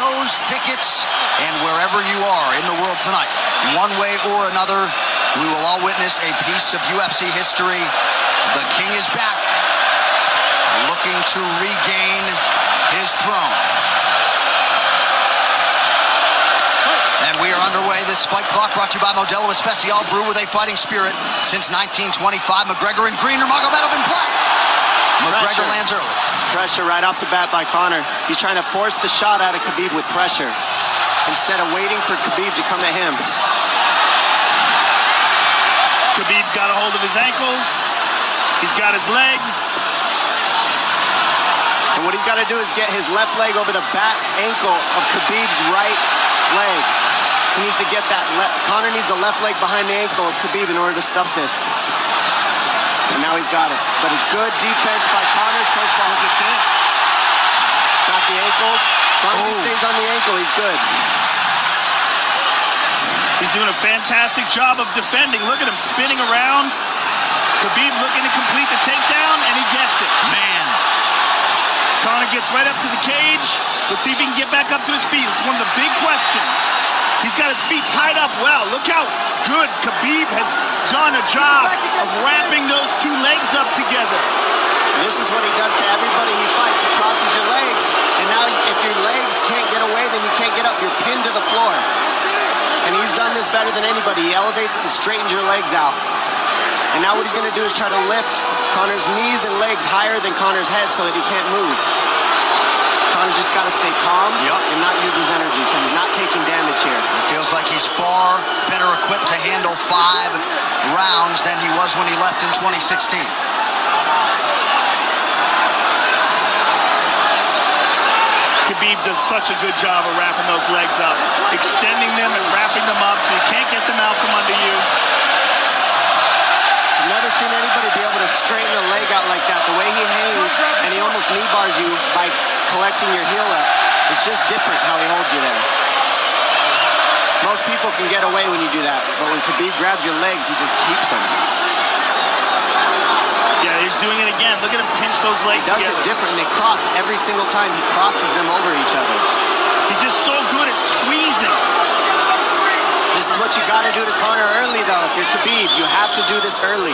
those tickets, and wherever you are in the world tonight, one way or another, we will all witness a piece of UFC history. The King is back, looking to regain his throne. And we are underway. This fight clock brought to you by Modelo Especial, brew with a fighting spirit since 1925. McGregor in green, Nurmagomedov in black. McGregor lands early. Pressure right off the bat by Conor. He's trying to force the shot out of Khabib with pressure instead of waiting for Khabib to come at him. Khabib got a hold of his ankles. He's got his leg. And what he's got to do is get his left leg over the back ankle of Khabib's right leg. He needs to get that Conor needs the left leg behind the ankle of Khabib in order to stop this. And now he's got it. But a good defense by Conor so far. Defense. Got the ankles. As long as he stays on the ankle, he's good. He's doing a fantastic job of defending. Look at him spinning around. Khabib looking to complete the takedown, and he gets it. Man. Conor gets right up to the cage. Let's see if he can get back up to his feet. This is one of the big questions. He's got his feet tied up well. Look how good Khabib has done a job of wrapping those two legs up together. This is what he does to everybody he fights. He crosses your legs, and now if your legs can't get away, then you can't get up. You're pinned to the floor. And he's done this better than anybody. He elevates and straightens your legs out. And now what he's going to do is try to lift Conor's knees and legs higher than Conor's head so that he can't move. Conor's just got to stay calm and not use his energy because he's not taking damage here. It feels like he's far better equipped to handle 5 rounds than he was when he left in 2016. Khabib does such a good job of wrapping those legs up, extending them and wrapping them up so you can't get them out from under you. I've never seen anybody be able to straighten a leg out like that. The way he hangs, and he almost knee bars you by collecting your heel up. It's just different how he holds you there. Most people can get away when you do that, but when Khabib grabs your legs, he just keeps them. Yeah, he's doing it again. Look at him pinch those legs together. He does it different, and they cross every single time. He crosses them over each other. He's just so good at squeezing. This is what you got to do to Conor early, though. If you're Khabib, you have to do this early.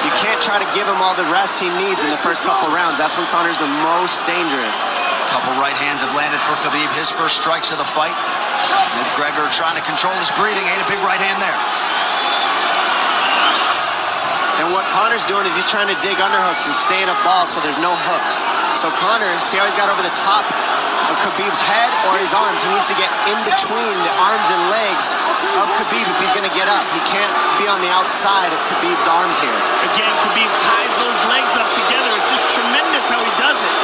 You can't try to give him all the rest he needs in the first couple rounds. That's when Conor's the most dangerous. Couple right hands have landed for Khabib. His first strikes of the fight. McGregor trying to control his breathing. Ate a big right hand there. And what Conor's doing is he's trying to dig underhooks and stay in a ball so there's no hooks. So Conor, see how he's got over the top of Khabib's head or his arms? He needs to get in between the arms and legs of Khabib if he's going to get up. He can't be on the outside of Khabib's arms here. Again, Khabib ties those legs up together. It's just tremendous how he does it.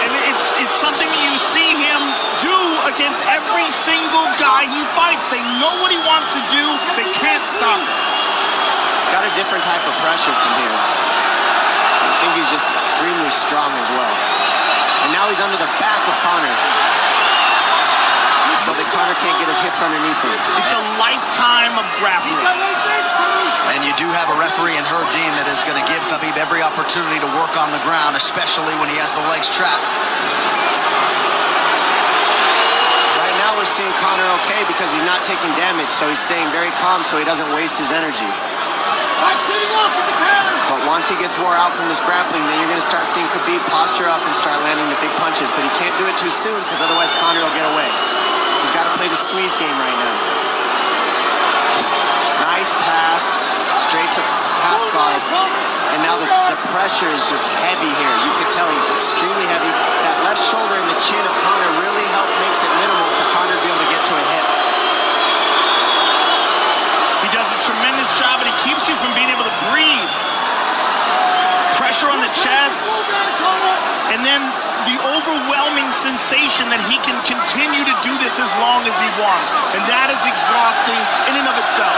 And it's something that you see him do against every single guy he fights. They know what he wants to do. They can't stop him. He's got a different type of pressure from here. I think he's just extremely strong as well. And now he's under the back of Conor, so that Conor can't get his hips underneath him. It's a lifetime of grappling. And you do have a referee in Herb Dean that is going to give Khabib every opportunity to work on the ground, especially when he has the legs trapped. Right now we're seeing Conor okay because he's not taking damage, so he's staying very calm so he doesn't waste his energy. But once he gets wore out from this grappling, then you're going to start seeing Khabib posture up and start landing the big punches. But he can't do it too soon because otherwise Conor will get away. He's got to play the squeeze game right now. Nice pass, straight to half guard. And now the pressure is just heavy here. You can tell he's extremely heavy. That left shoulder and the chin of Conor really makes it minimal for Conor to be able to get to a hit. He does a tremendous job, and he keeps you from being able to breathe. Pressure on the chest, and then the overwhelming sensation that he can continue to do this as long as he wants. And that is exhausting in and of itself.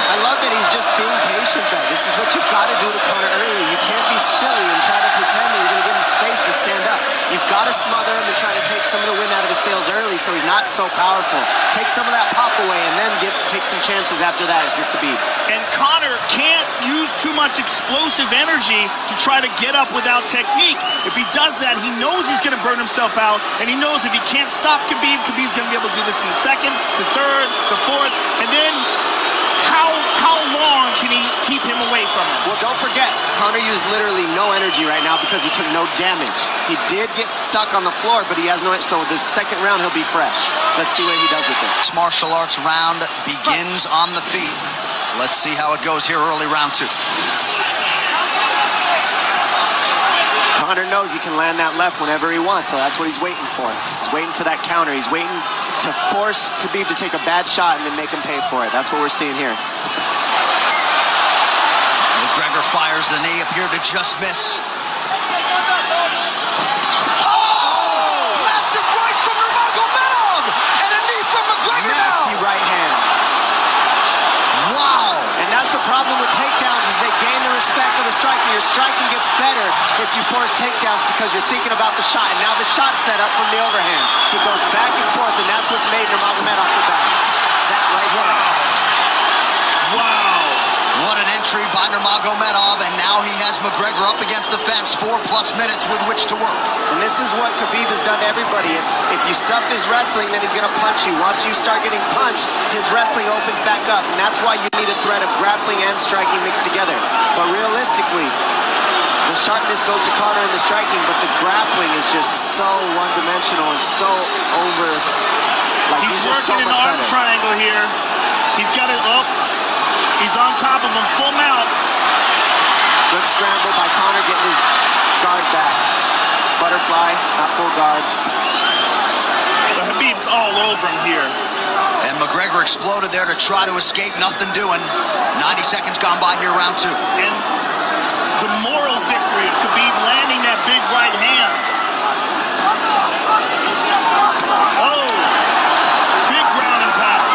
I love that he's just being patient, though. This is what you've got to do to Conor early. You can't be silly and try to pretend that you're going to give him space to stand up. You've got to smother him and try to take some of the wind out of his sails early so he's not so powerful. Take some of that pop away and then take some chances after that if you're Khabib. And Conor can't use too much explosive energy to try to get up without technique. If he does that, he knows he's going to burn himself out, and he knows if he can't stop Khabib, Khabib's going to be able to do this in the second, the third, the fourth, and then how long can he keep him away from him? Well, don't forget, Conor used literally no energy right now because he took no damage. He did get stuck on the floor, but he has no, so this second round he'll be fresh. Let's see what he does with it. This martial arts round begins on the feet. Let's see how it goes here early round 2. Conor knows he can land that left whenever he wants, so that's what he's waiting for. He's waiting for that counter. He's waiting to force Khabib to take a bad shot and then make him pay for it. That's what we're seeing here. McGregor fires the knee, appeared to just miss. Massive right from Nurmagomedov! And a knee from McGregor now! Nasty right hand. Wow! And that's the problem with takedowns is they gain the respect of the striking. Your striking gets better if you force takedowns because you're thinking about the shot. And now the shot's set up from the overhand. He goes back and forth, and that's what's made Nurmagomedov the best. That right hand. Wow. What an entry by Nurmagomedov, and now he has McGregor up against the fence, 4+ minutes with which to work. And this is what Khabib has done to everybody. If you stuff his wrestling, then he's going to punch you. Once you start getting punched, his wrestling opens back up, and that's why you need a threat of grappling and striking mixed together. But realistically, the sharpness goes to Conor in the striking, but the grappling is just so one-dimensional and so over. Like He's just so working much an arm better. triangle here. He's got it up. He's on top of him, full mount. Good scramble by Conor, getting his guard back. Butterfly, not full guard. But Khabib's all over him here. And McGregor exploded there to try to escape, nothing doing. 90 seconds gone by here, round 2. And the moral victory of Khabib landing that big right hand. Oh, big ground and pound.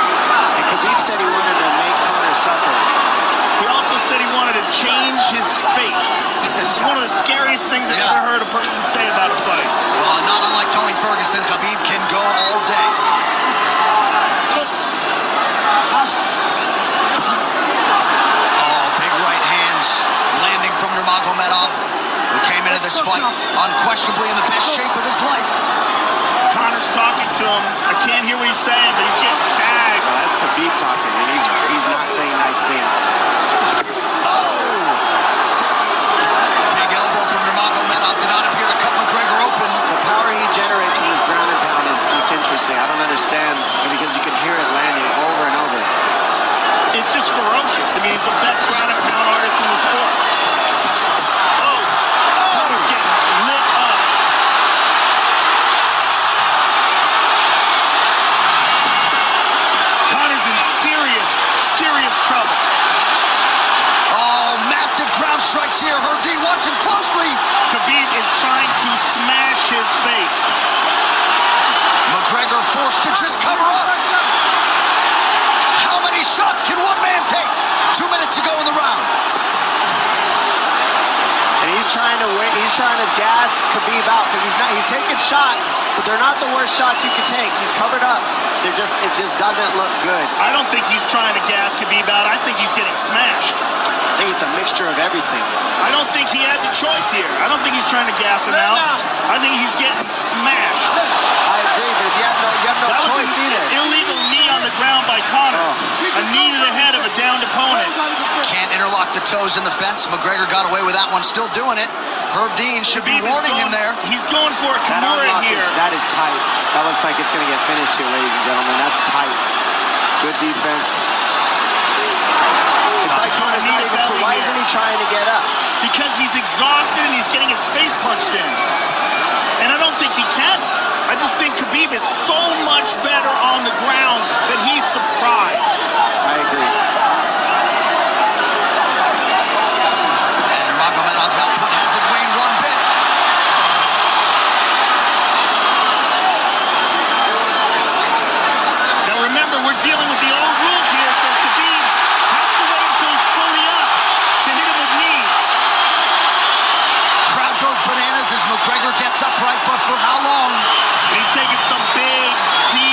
And Khabib said he wanted to make Conor suffer. He also said he wanted to change his face. This is one of the scariest things I've ever heard a person say about a fight. Well, not unlike Tony Ferguson, Khabib can go all day. Oh, big right hands landing from Nurmagomedov, who came into this fight unquestionably in the best shape of his life. Conor's talking to him. I can't hear what he's saying, but he's getting tagged. Well, that's Khabib talking, and he's not saying nice things. Oh! Big elbow from Nurmagomedov did not appear to cut McGregor open. The power he generates from his ground and pound is just interesting. I don't understand, because you can hear it landing over and over. It's just ferocious. I mean, he's the best ground and pound artist in the sport. Oh, Conor's getting lit up. Conor's in serious trouble. Oh, massive ground strikes here. Herb Dean watching closely. Khabib is trying to smash his face. McGregor forced to just cover up. How many shots can one man take? 2 minutes to go in the round. And he's trying to wait. He's trying to gas Khabib out because he's taking shots, but they're not the worst shots you can take. He's covered up. It just doesn't look good. I don't think he's trying to gas Khabib out. I think he's getting smashed. I think it's a mixture of everything. I don't think he has a choice here. I don't think he's trying to gas him out. I think he's getting smashed. I agree, but if you have no That was choice an either. illegal knee on the ground by Conor. A knee to the head of a downed opponent. Can't interlock the toes in the fence. McGregor got away with that one, still doing it. Herb Dean should be Khabib is warning him going- there. He's going for a That Kimura unlock here. that is tight. That looks like it's going to get finished here, ladies and gentlemen. That's tight. Good defense. It's like Conor's not even sure. Why isn't he trying to get up? Because he's exhausted and he's getting his face punched in. And I don't think he can. I just think Khabib is so much better on the ground that he's surprised. I agree. And Nurmagomedov's output hasn't waned one bit. Now remember, we're dealing with the old rules here, so Khabib has to wait until he's fully up to hit him with knees. Crowd goes bananas as McGregor gets upright, but for how long? And he's taking some big, deep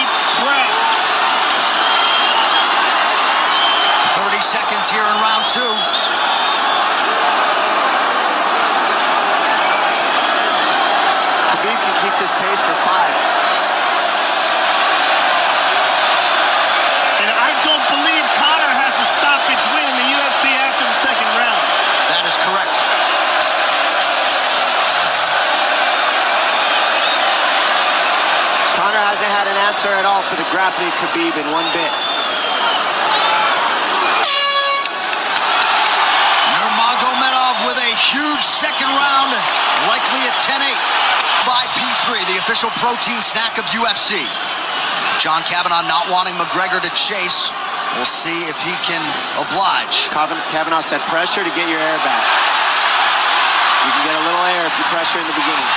minutes here in round 2. Khabib can keep this pace for 5. And I don't believe Conor has a stoppage win in the UFC after the second round. That is correct. Conor hasn't had an answer at all for the grappling Khabib in one bit. Nurmagomedov with a huge second round, likely a 10-8 by P3, the official protein snack of UFC. John Kavanagh not wanting McGregor to chase. We'll see if he can oblige. Kavanagh said pressure to get your air back. You can get a little air if you pressure in the beginning.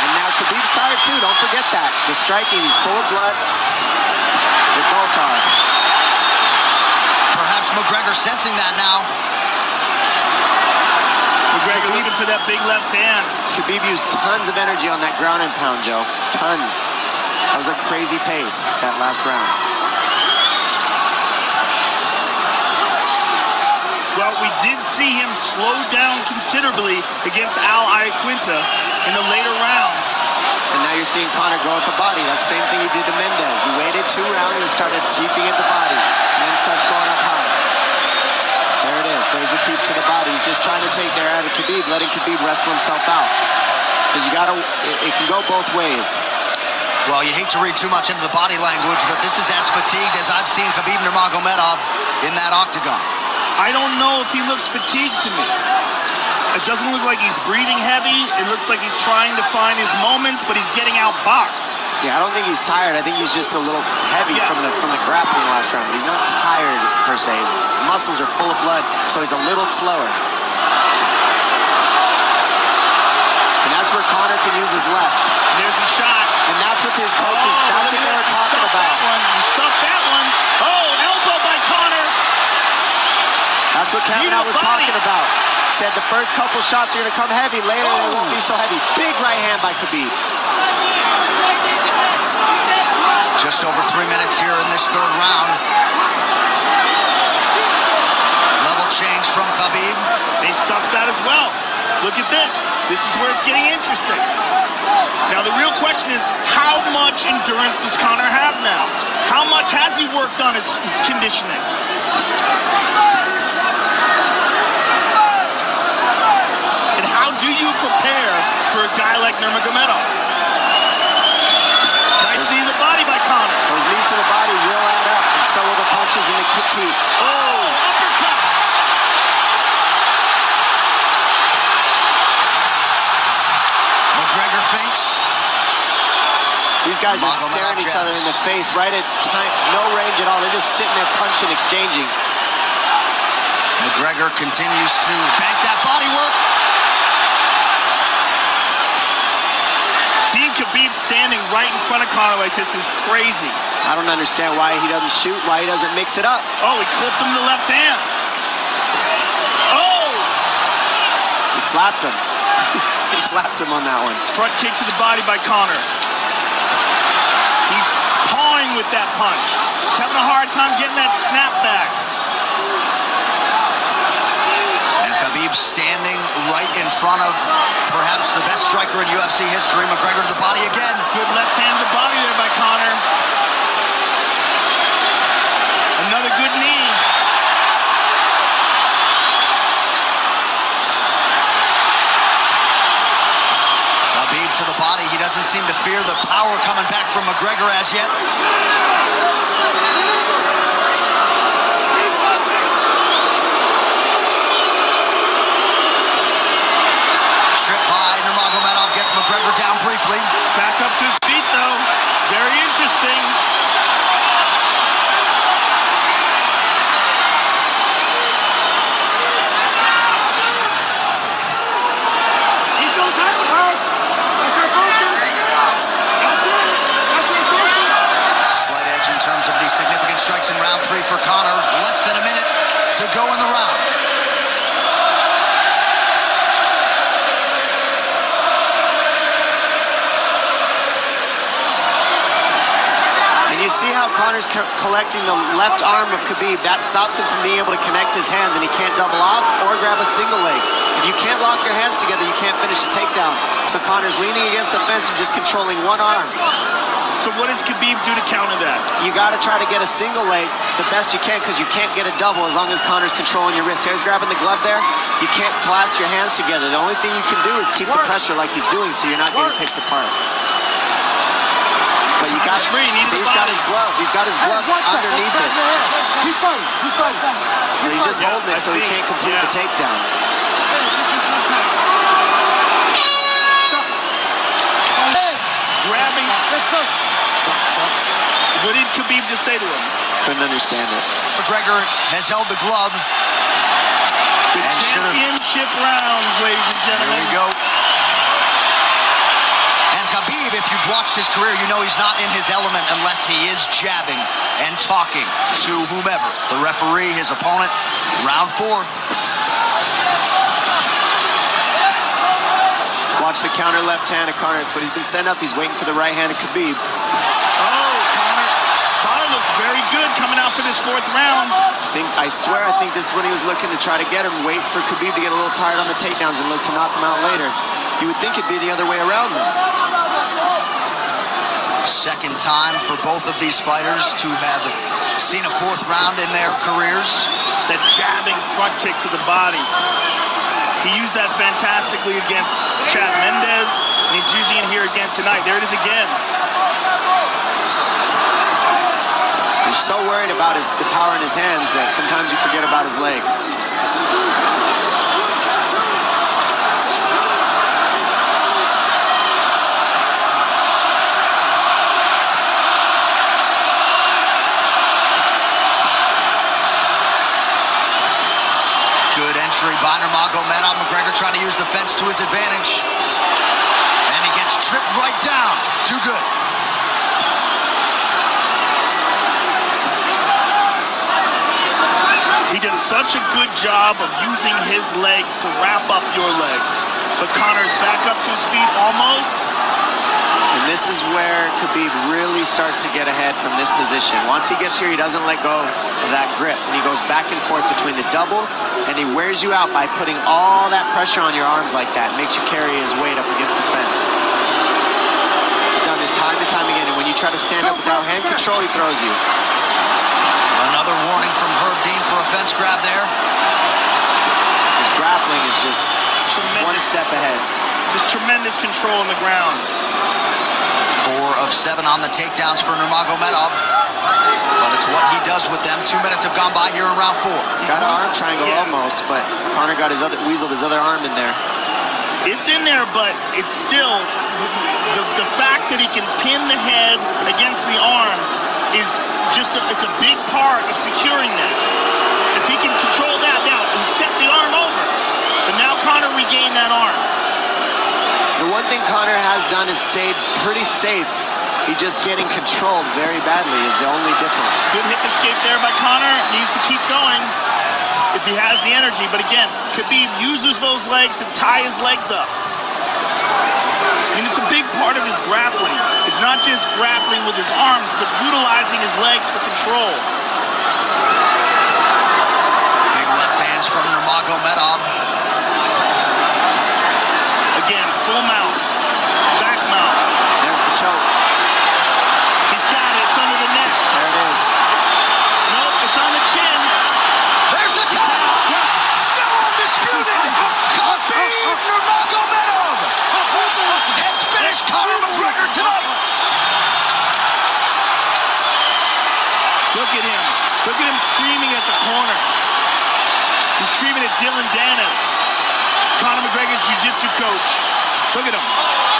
And now Khabib's tired too, don't forget that. The striking, he's full of blood. They both are. Perhaps McGregor sensing that now. McGregor looking for that big left hand. Khabib used tons of energy on that ground and pound, Joe. Tons. That was a crazy pace, that last round. Well, we did see him slow down considerably against Al Iaquinta in the later rounds. And now you're seeing Conor go at the body. That's the same thing he did to Mendez. He waited 2 rounds and started teeping at the body. And then starts going up high. There it is. There's the teep to the body. He's just trying to take their out of Khabib, letting Khabib wrestle himself out. Because you gotta, it can go both ways. Well, you hate to read too much into the body language, but this is as fatigued as I've seen Khabib Nurmagomedov in that octagon. I don't know if he looks fatigued to me. It doesn't look like he's breathing heavy. It looks like he's trying to find his moments, but he's getting outboxed. Yeah, I don't think he's tired. I think he's just a little heavy from the grappling last round, but he's not tired per se. His muscles are full of blood, so he's a little slower. And that's where Conor can use his left. There's the shot. And that's what his coaches, that's what they were talking about. He stuffed that one. Oh, elbow by Conor. That's what Kavanagh was talking about. Said the first couple shots are going to come heavy. Later, they won't be so heavy. Big right hand by Khabib. Just over 3 minutes here in this third round. Level change from Khabib. They stuffed that as well. Look at this. This is where it's getting interesting. Now, the real question is, how much endurance does Conor have now? How much has he worked on his conditioning? And how do you prepare for a guy like Nurmagomedov? Nice seeing the body by Conor. Those knees to the body will add up, and so will the punches and the kick teeps. Oh, uppercut. McGregor feints. These guys are staring each other in the face right at time, no range at all. They're just sitting there punching, exchanging. McGregor continues to bank that body work. Seeing Khabib standing right in front of Conor like this is crazy. I don't understand why he doesn't shoot, why he doesn't mix it up. Oh, he clipped him the left hand. Oh! He slapped him. He slapped him on that one. Front kick to the body by Conor. He's pawing with that punch. He's having a hard time getting that snap back. And Khabib standing right in front of perhaps the best striker in UFC history. McGregor to the body again. Good left hand to the body there by Conor. Another good knee. Khabib to the body. He doesn't seem to fear the power coming back from McGregor as yet. Trip by Nurmagomedov gets McGregor down briefly. Back up to his feet though. Very interesting. Slight edge in terms of the significant strikes in round 3 for Conor. Less than a minute to go in the round. And you you see how Conor's collecting the left arm of Khabib? That stops him from being able to connect his hands, and he can't double off or grab a single leg. If you can't lock your hands together, you can't finish a takedown. So Conor's leaning against the fence and just controlling one arm. So what does Khabib do to counter that? You got to try to get a single leg the best you can, because you can't get a double as long as Conor's controlling your wrist. Here's grabbing the glove there. You can't clasp your hands together. The only thing you can do is keep the pressure like he's doing, so you're not getting picked apart. But you got free. See, he's got his glove. He's got his glove underneath it. Keep fighting. Keep fighting. So he's just holding it so he can't complete the takedown. Grabbing. What did Khabib just say to him? Couldn't understand it. McGregor has held the glove. The championship rounds, ladies and gentlemen. There we go. And Khabib, if you've watched his career, you know he's not in his element unless he is jabbing and talking to whomever. The referee, his opponent, round 4. Watch the counter left hand of Conor. It's what he's been sent up. He's waiting for the right hand of Khabib. Oh, Conor looks very good coming out for this 4th round. I swear this is when he was looking to try to get him, wait for Khabib to get a little tired on the takedowns and look to knock him out later. You would think it'd be the other way around though. Second time for both of these fighters to have seen a 4th round in their careers. That jabbing front kick to the body. He used that fantastically against Chad Mendes, and he's using it here again tonight. There it is again. You're so worried about the power in his hands that sometimes you forget about his legs. Good entry by Nurmagomedov. McGregor trying to use the fence to his advantage. And he gets tripped right down. Too good. He does such a good job of using his legs to wrap up your legs. But Conor's back up to his feet almost. And this is where Khabib really starts to get ahead from this position. Once he gets here, he doesn't let go of that grip. And he goes back and forth between the double, and he wears you out by putting all that pressure on your arms like that. Makes you carry his weight up against the fence. He's done this time and time again. And when you try to stand up without hand control, he throws you. Another warning from Herb Dean for a fence grab there. His grappling is just one step ahead. Just tremendous control on the ground. 4 of 7 on the takedowns for Nurmagomedov. But it's what he does with them. 2 minutes have gone by here in round 4. Got an arm triangle almost, but Conor got weaseled his other arm in there. It's in there, but it's still the fact that he can pin the head against the arm is just it's a big part of securing that. If he can control that, now he stepped the arm over, but now Conor regained that arm. The one thing Conor has done is stayed pretty safe. He's just getting controlled very badly is the only difference. Good hip escape there by Conor. Needs to keep going if he has the energy. But again, Khabib uses those legs to tie his legs up. I mean, it's a big part of his grappling. It's not just grappling with his arms, but utilizing his legs for control. Big left hands from Nurmagomedov. Again, full mount, back mount. There's the choke. He's got it. It's under the neck. There it is. Nope, it's on the chin. There's the tap. Still undisputed. Khabib Nurmagomedov has finished Conor McGregor tonight. Look at him. Look at him screaming at the corner. He's screaming at Dylan Dennis, Conor McGregor's jiu-jitsu coach. Look at him.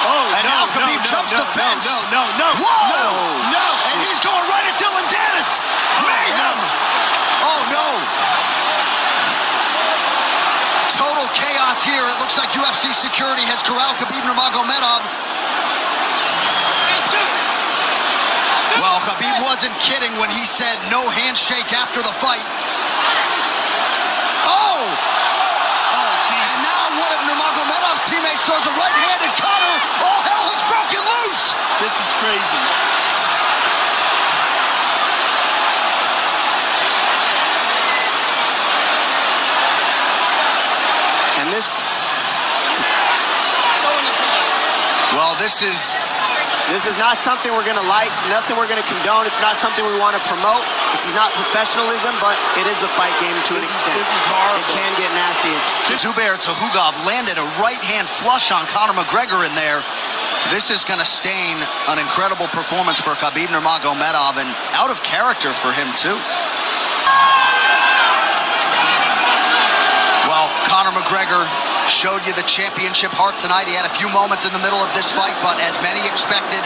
Oh, and now Khabib jumps the fence. No. Whoa! No! And he's going right at Dylan Dennis. Mayhem! Oh, no. Total chaos here. It looks like UFC security has corralled Khabib Nurmagomedov. Well, Khabib wasn't kidding when he said no handshake after the fight. Oh! And now one of Nurmagomedov's teammates throws a right hand at Conor. All hell has broken loose! This is crazy. Well, this is not something we're going to like, nothing we're going to condone. It's not something we want to promote. This is not professionalism, but it is the fight game to an extent. This is horrible. It can get nasty. Zubair Tukhugov landed a right-hand flush on Conor McGregor in there. This is going to stain an incredible performance for KHABIB Nurmagomedov, and out of character for him, too. Well, Conor McGregor showed you the championship heart tonight. He had a few moments in the middle of this fight, but as many expected,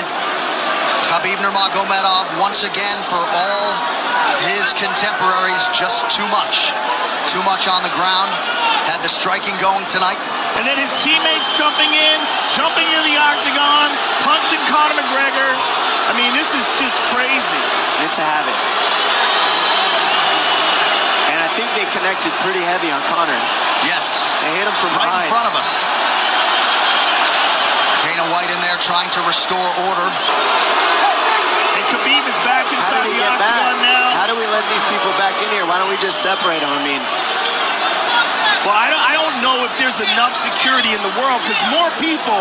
KHABIB Nurmagomedov, once again, for all his contemporaries, just too much. Too much on the ground. Had the striking going tonight. And then his teammates jumping into the octagon, punching Conor McGregor. I mean, this is just crazy. It's a habit. And I think they connected pretty heavy on Conor. Yes. They hit him from right behind. in front of us. Dana White in there trying to restore order. And KHABIB is back inside the octagon now. How do we let these people back in here? Why don't we just separate them? I mean, well, I don't know if there's enough security in the world, because more people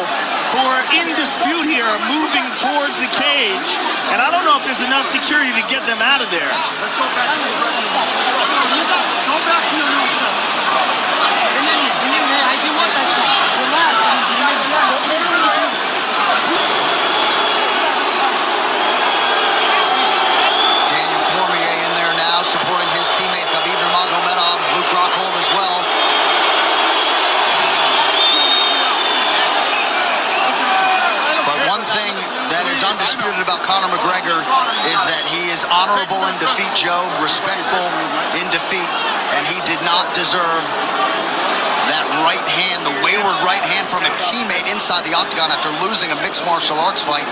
who are in dispute here are moving towards the cage, and I don't know if there's enough security to get them out of there. Let's go back to the dressing room. Go back to your room stuff. I do want that stuff. Relax. Daniel Cormier in there now, supporting his teammate KHABIB Nurmagomedov. Luke Rockhold as well. But one thing that is undisputed about Conor McGregor is that he is honorable in defeat, Joe, respectful in defeat, and he did not deserve that right hand, the wayward right hand from a teammate inside the octagon after losing a mixed martial arts fight.